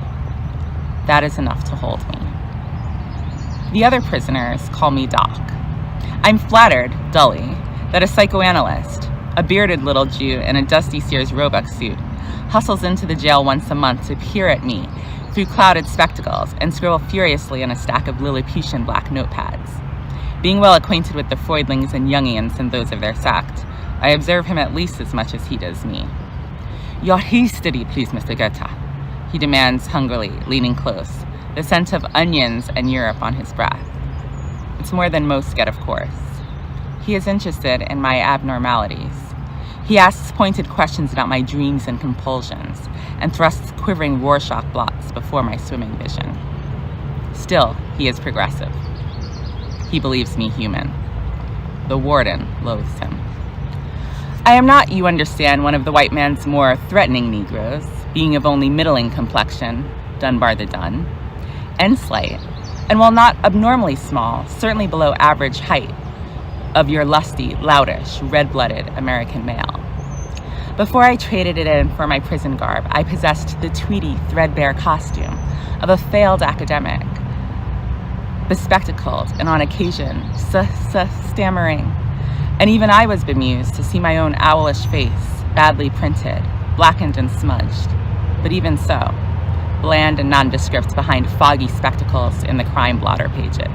That is enough to hold me. The other prisoners call me Doc. I'm flattered, dully, that a psychoanalyst, a bearded little Jew in a dusty Sears Roebuck suit, hustles into the jail once a month to peer at me through clouded spectacles and scribble furiously on a stack of Lilliputian black notepads. Being well acquainted with the Freudlings and Jungians and those of their sect, I observe him at least as much as he does me. Your history, please, Mr. Goethe, he demands hungrily, leaning close, the scent of onions and Europe on his breath. It's more than most get, of course. He is interested in my abnormalities. He asks pointed questions about my dreams and compulsions, and thrusts quivering Rorschach blots before my swimming vision. Still, he is progressive. He believes me human. The warden loathes him. I am not, you understand, one of the white man's more threatening Negroes, being of only middling complexion, Dunbar the Dun, and slight, and while not abnormally small, certainly below average height, of your lusty, loutish, red-blooded American male. Before I traded it in for my prison garb, I possessed the tweedy, threadbare costume of a failed academic, bespectacled and on occasion stammering. And even I was bemused to see my own owlish face, badly printed, blackened and smudged. But even so, bland and nondescript behind foggy spectacles in the crime blotter pages.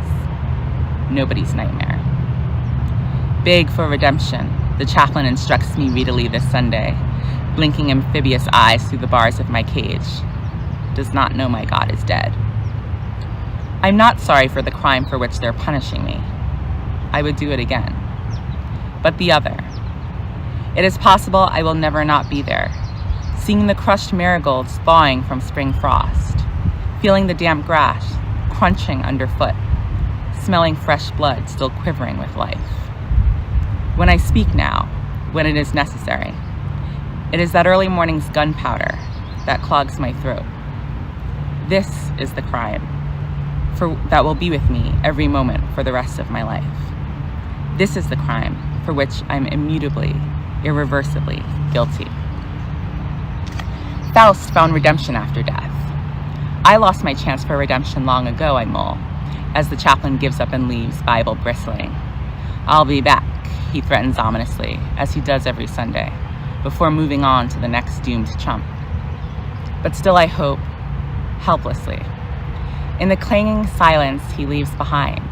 Nobody's nightmare. Big for redemption, the chaplain instructs me readily this Sunday, blinking amphibious eyes through the bars of my cage. Does not know my God is dead. I'm not sorry for the crime for which they're punishing me. I would do it again. But the other. It is possible I will never not be there, seeing the crushed marigolds thawing from spring frost, feeling the damp grass crunching underfoot, smelling fresh blood still quivering with life. When I speak now, when it is necessary, It is that early morning's gunpowder that clogs my throat. This is the crime that will be with me every moment for the rest of my life. This is the crime for which I'm immutably, irreversibly guilty. Faust found redemption after death. I lost my chance for redemption long ago, I mull, as the chaplain gives up and leaves, Bible bristling. I'll be back, he threatens ominously, as he does every Sunday, before moving on to the next doomed chump. But still I hope, helplessly, in the clanging silence he leaves behind,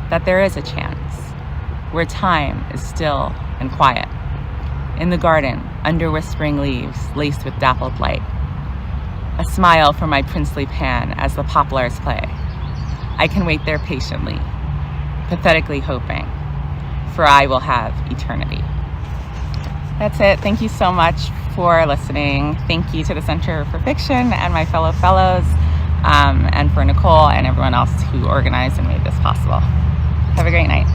that there is a chance, where time is still and quiet, in the garden, under whispering leaves laced with dappled light. A smile from my princely pan as the poplars play. I can wait there patiently, pathetically hoping, for I will have eternity. That's it. Thank you so much for listening. Thank you to the Center for Fiction and my fellow fellows, and for Nicole and everyone else who organized and made this possible. Have a great night.